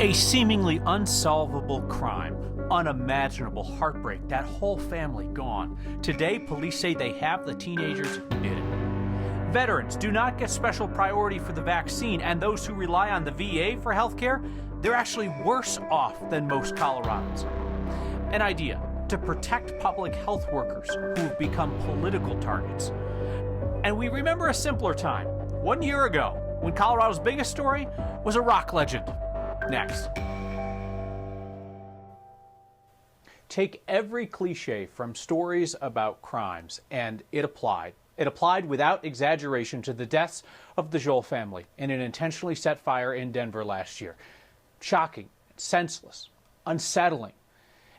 A seemingly unsolvable crime, unimaginable heartbreak, that whole family gone. Today, police say they have the teenagers who did it. Veterans do not get special priority for the vaccine, and those who rely on the VA for health care, they're actually worse off than most Coloradans. An idea to protect public health workers who've become political targets. And we remember a simpler time, 1 year ago, when Colorado's biggest story was a rock legend. Next. Take every cliche from stories about crimes, and it applied. It applied without exaggeration to the deaths of the Joel family in an intentionally set fire in Denver last year. Shocking, senseless, unsettling.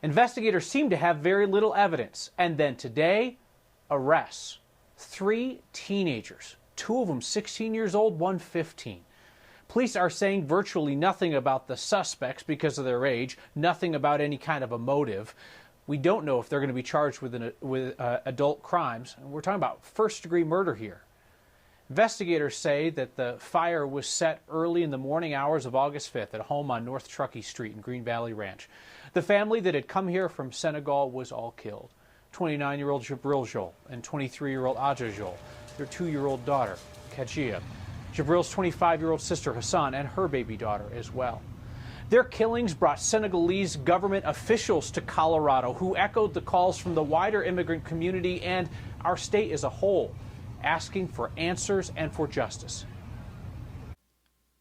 Investigators seem to have very little evidence. And then today, arrests. 3 teenagers, 2 of them 16 years old, 1 15. Police are saying virtually nothing about the suspects because of their age, nothing about any kind of a motive. We don't know if they're going to be charged with adult crimes. We're talking about first-degree murder here. Investigators say that the fire was set early in the morning hours of August 5th at a home on North Truckee Street in Green Valley Ranch. The family that had come here from Senegal was all killed. 29-year-old Jabril Joel and 23-year-old Aja Joel, their 2-year-old daughter, Kajia, Jabril's 25-year-old sister Hassan, and her baby daughter as well. Their killings brought Senegalese government officials to Colorado, who echoed the calls from the wider immigrant community and our state as a whole, asking for answers and for justice.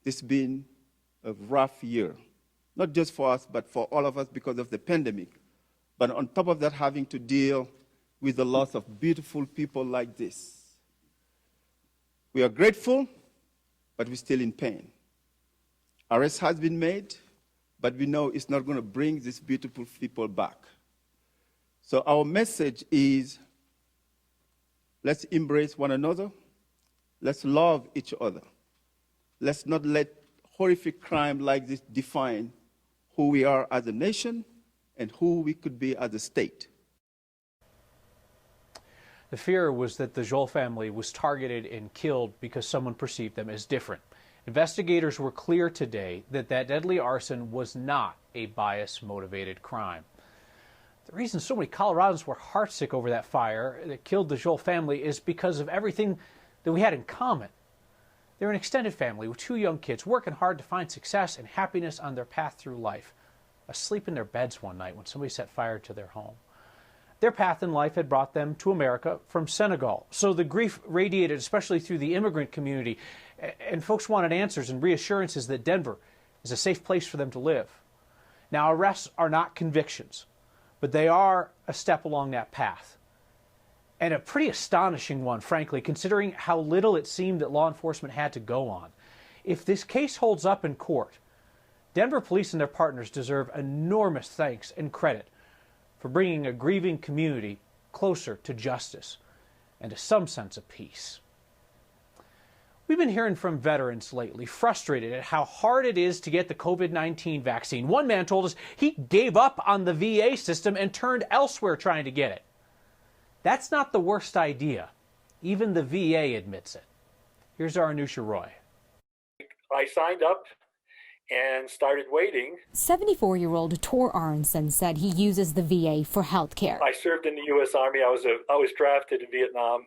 It's been a rough year, not just for us, but for all of us because of the pandemic. But on top of that, having to deal with the loss of beautiful people like this. We are grateful, but we're still in pain. Arrest has been made, but we know it's not going to bring these beautiful people back. So our message is, let's embrace one another. Let's love each other. Let's not let horrific crime like this define who we are as a nation and who we could be as a state. The fear was that the Joel family was targeted and killed because someone perceived them as different. Investigators were clear today that that deadly arson was not a bias-motivated crime. The reason so many Coloradans were heartsick over that fire that killed the Joel family is because of everything that we had in common. They're an extended family with 2 young kids working hard to find success and happiness on their path through life, asleep in their beds one night when somebody set fire to their home. Their path in life had brought them to America from Senegal, so the grief radiated especially through the immigrant community, and folks wanted answers and reassurances that Denver is a safe place for them to live. Now, arrests are not convictions, but they are a step along that path. And a pretty astonishing one, frankly, considering how little it seemed that law enforcement had to go on. If this case holds up in court, Denver police and their partners deserve enormous thanks and credit for bringing a grieving community closer to justice and to some sense of peace. We've been hearing from veterans lately, frustrated at how hard it is to get the COVID-19 vaccine. One man told us he gave up on the VA system and turned elsewhere trying to get it. That's not the worst idea. Even the VA admits it. Here's our Anusha Roy. I signed up and started waiting. 74-year-old Tor Aronson said he uses the VA for health care. I served in the U.S. Army. I was drafted in Vietnam,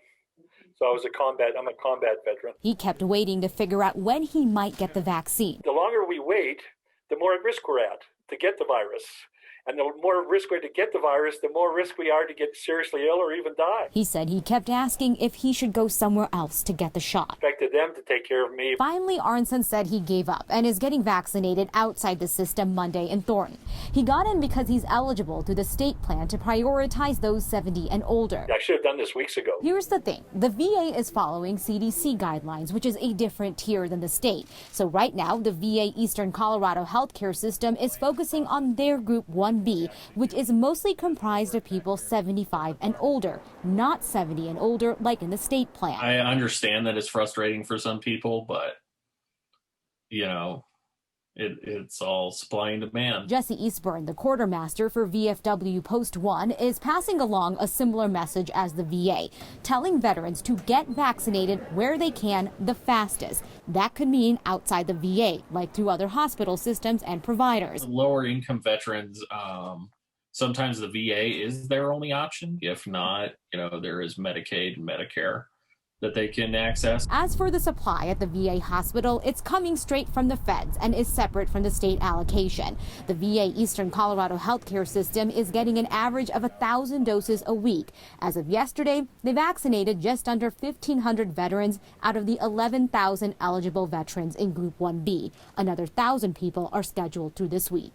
so I'm a combat veteran. He kept waiting to figure out when he might get the vaccine. The longer we wait, the more at risk we're at to get the virus. And the more risk we're to get the virus, the more risk we are to get seriously ill or even die. He said he kept asking if he should go somewhere else to get the shot. Expected them to take care of me. Finally, Aronson said he gave up and is getting vaccinated outside the system Monday in Thornton. He got in because he's eligible through the state plan to prioritize those 70 and older. I should have done this weeks ago. Here's the thing. The VA is following CDC guidelines, which is a different tier than the state. So right now, the VA Eastern Colorado healthcare system is focusing on their Group 1B, which is mostly comprised of people 75 and older, not 70 and older like in the state plan. I understand that it's frustrating for some people, but, It's all supply and demand. Jesse Eastburn, the quartermaster for VFW Post 1, is passing along a similar message as the VA, telling veterans to get vaccinated where they can the fastest. That could mean outside the VA, like through other hospital systems and providers. Lower income veterans, sometimes the VA is their only option. If not, there is Medicaid and Medicare that they can access. As for the supply at the VA hospital, it's coming straight from the feds and is separate from the state allocation. The VA Eastern Colorado healthcare system is getting an average of 1,000 doses a week. As of yesterday, they vaccinated just under 1,500 veterans out of the 11,000 eligible veterans in Group 1B. Another 1,000 people are scheduled through this week.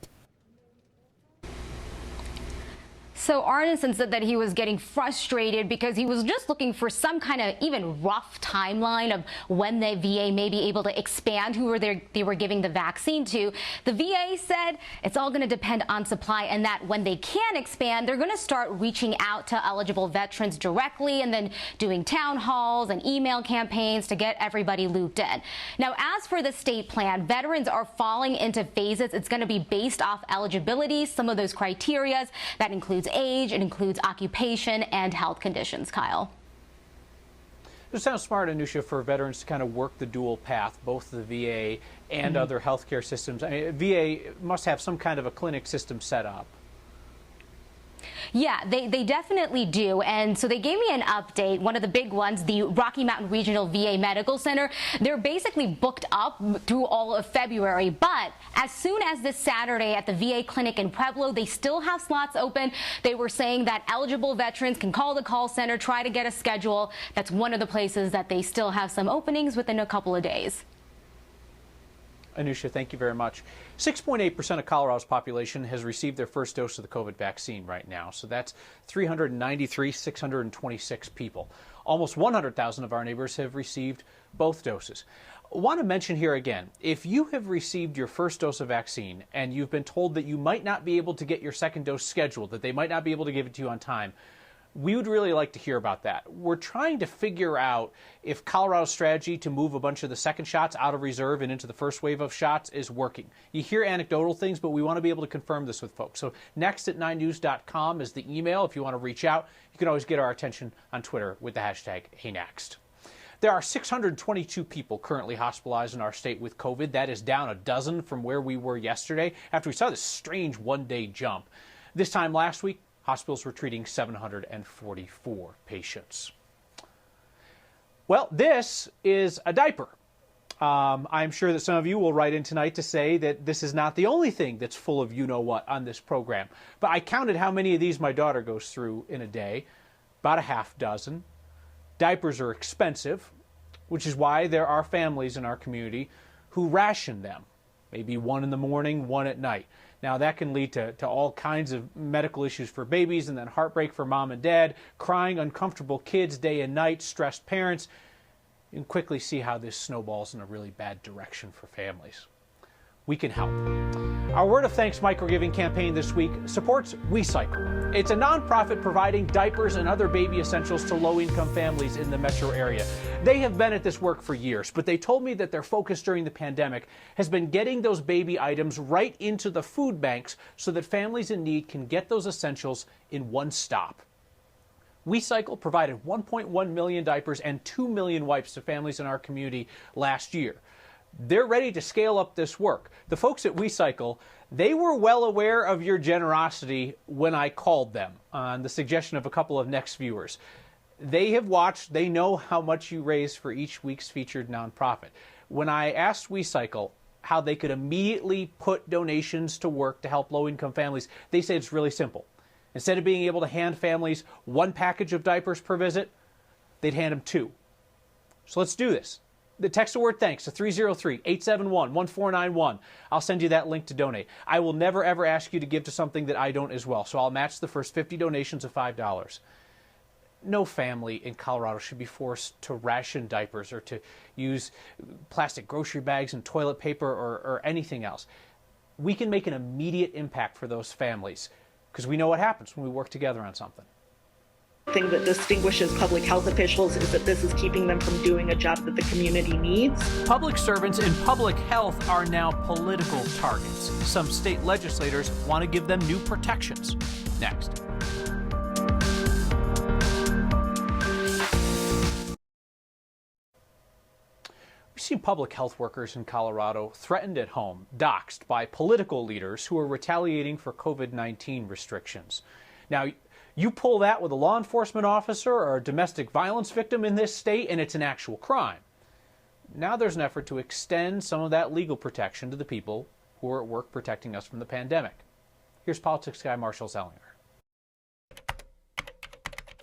So Arneson said that he was getting frustrated because he was just looking for some kind of even rough timeline of when the VA may be able to expand who they were giving the vaccine to. The VA said it's all going to depend on supply, and that when they can expand, they're going to start reaching out to eligible veterans directly and then doing town halls and email campaigns to get everybody looped in. Now, as for the state plan, veterans are falling into phases. It's going to be based off eligibility, some of those criteria that includes age, it includes occupation and health conditions. Kyle. It sounds smart, Anusha, for veterans to kind of work the dual path, both the VA and other healthcare systems. I mean, VA must have some kind of a clinic system set up. Yeah, they definitely do. And so they gave me an update. One of the big ones, the Rocky Mountain Regional VA Medical Center, they're basically booked up through all of February. But as soon as this Saturday at the VA clinic in Pueblo, they still have slots open. They were saying that eligible veterans can call the call center, try to get a schedule. That's one of the places that they still have some openings within a couple of days. Anusha, thank you very much. 6.8% of Colorado's population has received their first dose of the COVID vaccine right now. So that's 626 people. Almost 100,000 of our neighbors have received both doses. I want to mention here again, if you have received your first dose of vaccine and you've been told that you might not be able to get your second dose scheduled, that they might not be able to give it to you on time, we would really like to hear about that. We're trying to figure out if Colorado's strategy to move a bunch of the second shots out of reserve and into the first wave of shots is working. You hear anecdotal things, but we want to be able to confirm this with folks. So next@9news.com is the email. If you want to reach out, you can always get our attention on Twitter with the hashtag #HeyNext. There are 622 people currently hospitalized in our state with COVID. That is down a dozen from where we were yesterday after we saw this strange one-day jump. This time last week, hospitals were treating 744 patients. Well, this is a diaper. I'm sure that some of you will write in tonight to say that this is not the only thing that's full of you-know-what on this program. But I counted how many of these my daughter goes through in a day, about a half dozen. Diapers are expensive, which is why there are families in our community who ration them, maybe one in the morning, one at night. Now, that can lead to all kinds of medical issues for babies, and then heartbreak for mom and dad, crying, uncomfortable kids day and night, stressed parents. You can quickly see how this snowballs in a really bad direction for families. We can help. Our Word of Thanks microgiving campaign this week supports WeCycle. It's a nonprofit providing diapers and other baby essentials to low-income families in the metro area. They have been at this work for years, but they told me that their focus during the pandemic has been getting those baby items right into the food banks so that families in need can get those essentials in one stop. WeCycle provided 1.1 million diapers and 2 million wipes to families in our community last year. They're ready to scale up this work. The folks at WeCycle, they were well aware of your generosity when I called them on the suggestion of a couple of Next viewers. They have watched, they know how much you raise for each week's featured nonprofit. When I asked WeCycle how they could immediately put donations to work to help low-income families, they said it's really simple. Instead of being able to hand families one package of diapers per visit, they'd hand them two. So let's do this. The text the word thanks to 303-871-1491. I'll send you that link to donate. I will never, ever ask you to give to something that I don't as well, so I'll match the first 50 donations of $5. No family in Colorado should be forced to ration diapers or to use plastic grocery bags and toilet paper or anything else. We can make an immediate impact for those families because we know what happens when we work together on something. The thing that distinguishes public health officials is that this is keeping them from doing a job that the community needs. Public servants in public health are now political targets. Some state legislators want to give them new protections. Next. We've seen public health workers in Colorado threatened at home, doxxed by political leaders who are retaliating for COVID-19 restrictions. Now, you pull that with a law enforcement officer or a domestic violence victim in this state, and it's an actual crime. Now there's an effort to extend some of that legal protection to the people who are at work protecting us from the pandemic. Here's politics guy Marshall Zellinger.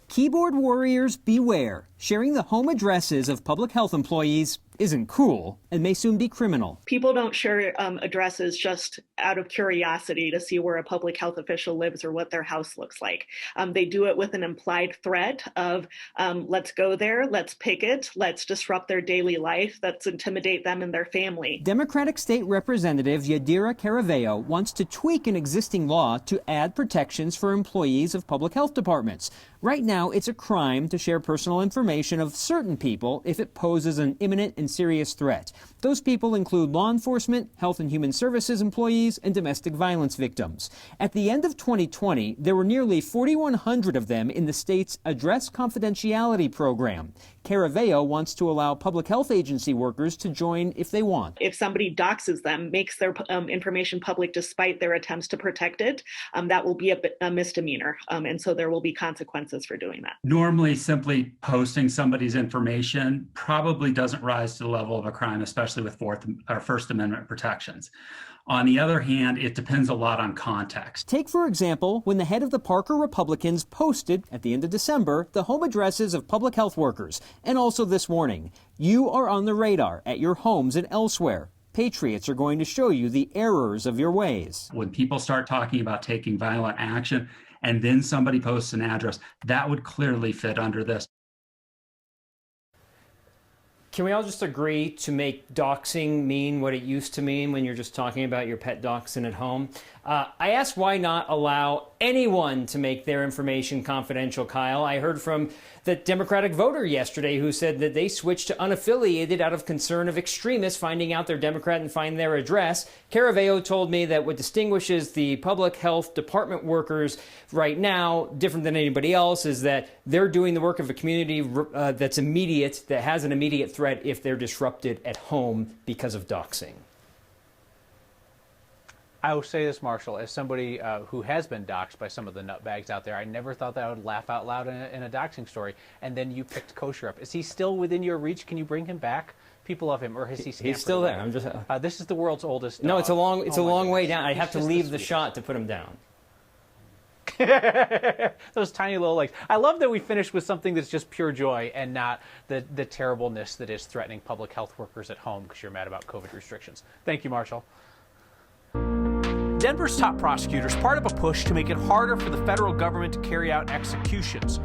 Keyboard warriors beware. Sharing the home addresses of public health employees isn't cool and may soon be criminal. People don't share addresses just out of curiosity to see where a public health official lives or what their house looks like. They do it with an implied threat of let's go there, let's picket, let's disrupt their daily life, let's intimidate them and their family. Democratic State Representative Yadira Caraveo wants to tweak an existing law to add protections for employees of public health departments. Right now, it's a crime to share personal information of certain people if it poses an imminent and serious threat. Those people include law enforcement, health and human services employees, and domestic violence victims. At the end of 2020, there were nearly 4,100 of them in the state's Address Confidentiality program. Caraveo wants to allow public health agency workers to join if they want. If somebody doxes them, makes their information public despite their attempts to protect it, that will be a misdemeanor. And so there will be consequences for doing that. Normally, simply posting somebody's information probably doesn't rise to the level of a crime, especially with First Amendment protections. On the other hand, it depends a lot on context. Take, for example, when the head of the Parker Republicans posted at the end of December the home addresses of public health workers, and also this warning: you are on the radar at your homes and elsewhere. Patriots are going to show you the errors of your ways. When people start talking about taking violent action and then somebody posts an address, that would clearly fit under this. Can we all just agree to make doxing mean what it used to mean when you're just talking about your pet dachshund at home? I asked why not allow anyone to make their information confidential, Kyle. I heard from the Democratic voter yesterday who said that they switched to unaffiliated out of concern of extremists finding out they're Democrat and find their address. Caraveo told me that what distinguishes the public health department workers right now, different than anybody else, is that they're doing the work of a community that's immediate, that has an immediate threat if they're disrupted at home because of doxing. I will say this, Marshall, as somebody who has been doxxed by some of the nutbags out there, I never thought that I would laugh out loud in a doxing story. And then you picked Kosher up. Is he still within your reach? Can you bring him back? People love him, or has he scampered He's still away? there. I'm just. This is the world's oldest dog. No, it's a long way down. I He's have to just leave the sweetest. shot to put him down. Those tiny little legs. I love that we finished with something that's just pure joy and not the terribleness that is threatening public health workers at home because you're mad about COVID restrictions. Thank you, Marshall. Denver's top prosecutors, part of a push to make it harder for the federal government to carry out executions,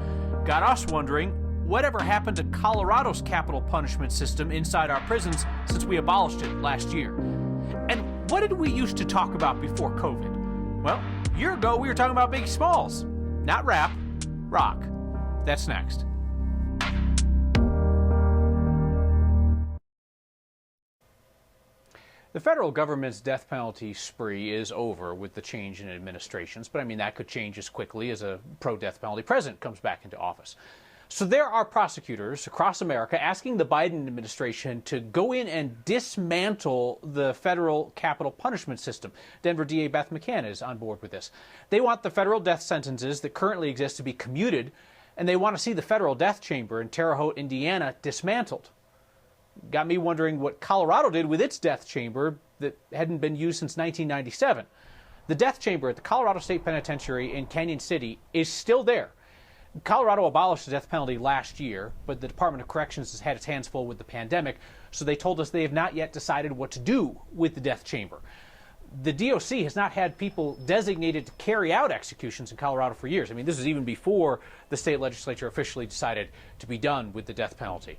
got us wondering whatever happened to Colorado's capital punishment system inside our prisons since we abolished it last year. And what did we used to talk about before COVID? Well, a year ago we were talking about Biggie Smalls. Not rap, rock. That's next. The federal government's death penalty spree is over with the change in administrations, but I mean that could change as quickly as a pro-death penalty president comes back into office. So there are prosecutors across America asking the Biden administration to go in and dismantle the federal capital punishment system. Denver DA Beth McCann is on board with this. They want the federal death sentences that currently exist to be commuted, and they want to see the federal death chamber in Terre Haute, Indiana, dismantled. Got me wondering what Colorado did with its death chamber that hadn't been used since 1997. The death chamber at the Colorado State Penitentiary in Canyon City is still there. Colorado abolished the death penalty last year, but the Department of Corrections has had its hands full with the pandemic, so they told us they have not yet decided what to do with the death chamber. The DOC has not had people designated to carry out executions in Colorado for years. I mean, this is even before the state legislature officially decided to be done with the death penalty.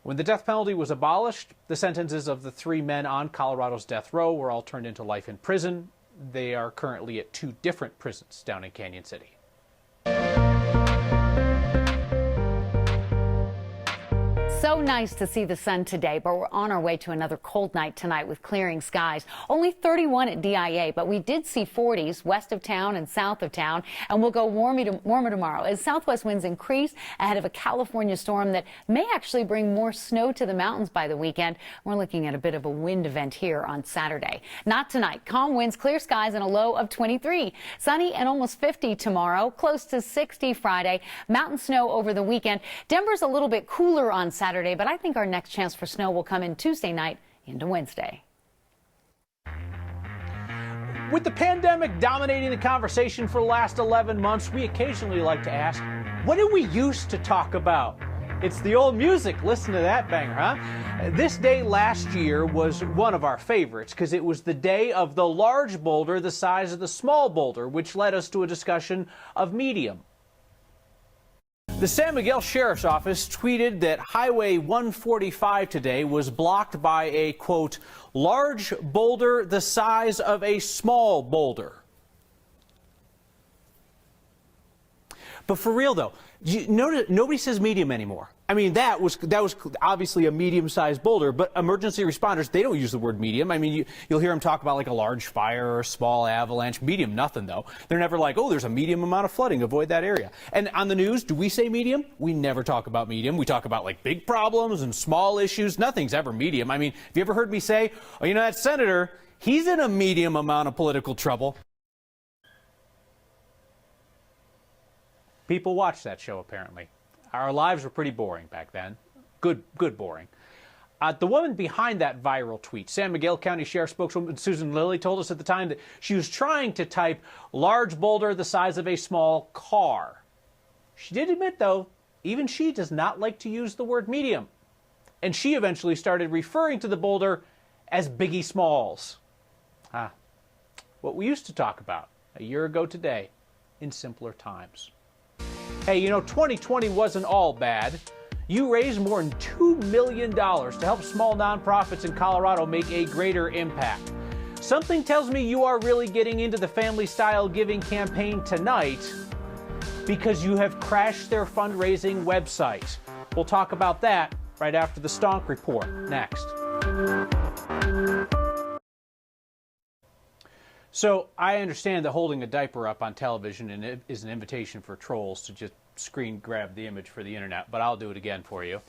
When the death penalty was abolished, the sentences of the 3 men on Colorado's death row were all turned into life in prison. They are currently at 2 different prisons down in Canyon City. So nice to see the sun today, but we're on our way to another cold night tonight with clearing skies. Only 31 at DIA, but we did see 40s west of town and south of town, and we'll go warmer tomorrow as southwest winds increase ahead of a California storm that may actually bring more snow to the mountains by the weekend. We're looking at a bit of a wind event here on Saturday. Not tonight. Calm winds, clear skies, and a low of 23. Sunny and almost 50 tomorrow, close to 60 Friday. Mountain snow over the weekend. Denver's a little bit cooler on Saturday, but I think our next chance for snow will come in Tuesday night into Wednesday. With the pandemic dominating the conversation for the last 11 months, we occasionally like to ask, what did we used to talk about? It's the old music. Listen to that banger, huh? This day last year was one of our favorites because it was the day of the large boulder the size of the small boulder, which led us to a discussion of medium. The San Miguel Sheriff's Office tweeted that Highway 145 today was blocked by a, quote, large boulder the size of a small boulder. But for real, though, you notice nobody says medium anymore. I mean, that was obviously a medium-sized boulder, but emergency responders, they don't use the word medium. I mean, you'll hear them talk about like a large fire or a small avalanche. Medium, nothing, though. They're never like, oh, there's a medium amount of flooding, avoid that area. And on the news, do we say medium? We never talk about medium. We talk about like big problems and small issues. Nothing's ever medium. I mean, have you ever heard me say, oh, you know, that senator, he's in a medium amount of political trouble? People watch that show, apparently. Our lives were pretty boring back then. Good boring. The woman behind that viral tweet, San Miguel County Sheriff spokeswoman Susan Lilly, told us at the time that she was trying to type large boulder the size of a small car. She did admit, though, even she does not like to use the word medium. And she eventually started referring to the boulder as Biggie Smalls. What we used to talk about a year ago today in simpler times. Hey, you know, 2020 wasn't all bad. You raised more than $2 million to help small nonprofits in Colorado make a greater impact. Something tells me you are really getting into the family-style giving campaign tonight because you have crashed their fundraising website. We'll talk about that right after the Stonk Report next. So I understand that holding a diaper up on television is an invitation for trolls to just screen grab the image for the internet, but I'll do it again for you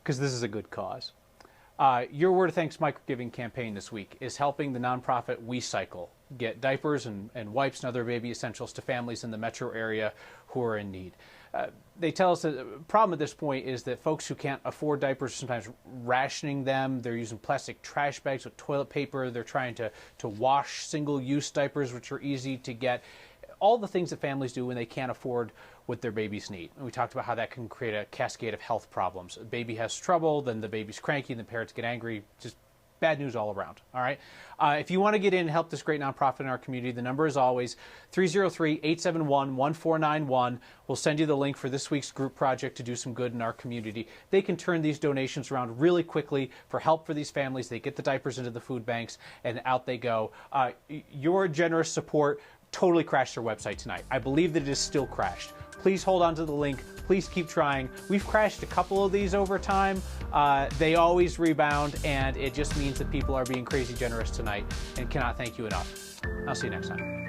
because this is a good cause. Your Word of Thanks microgiving campaign this week is helping the nonprofit WeCycle get diapers and wipes and other baby essentials to families in the metro area who are in need. They tell us that the problem at this point is that folks who can't afford diapers are sometimes rationing them. They're using plastic trash bags with toilet paper. They're trying to wash single-use diapers, which are easy to get. All the things that families do when they can't afford what their babies need. And we talked about how that can create a cascade of health problems. A baby has trouble, then the baby's cranky, and the parents get angry. Just bad news all around, all right? If you want to get in and help this great nonprofit in our community, the number is always 303-871-1491. We'll send you the link for this week's group project to do some good in our community. They can turn these donations around really quickly for help for these families. They get the diapers into the food banks, and out they go. Your generous support totally crashed their website tonight. I believe that it is still crashed. Please hold on to the link. Please keep trying. We've crashed a couple of these over time. They always rebound, and it just means that people are being crazy generous tonight and cannot thank you enough. I'll see you next time.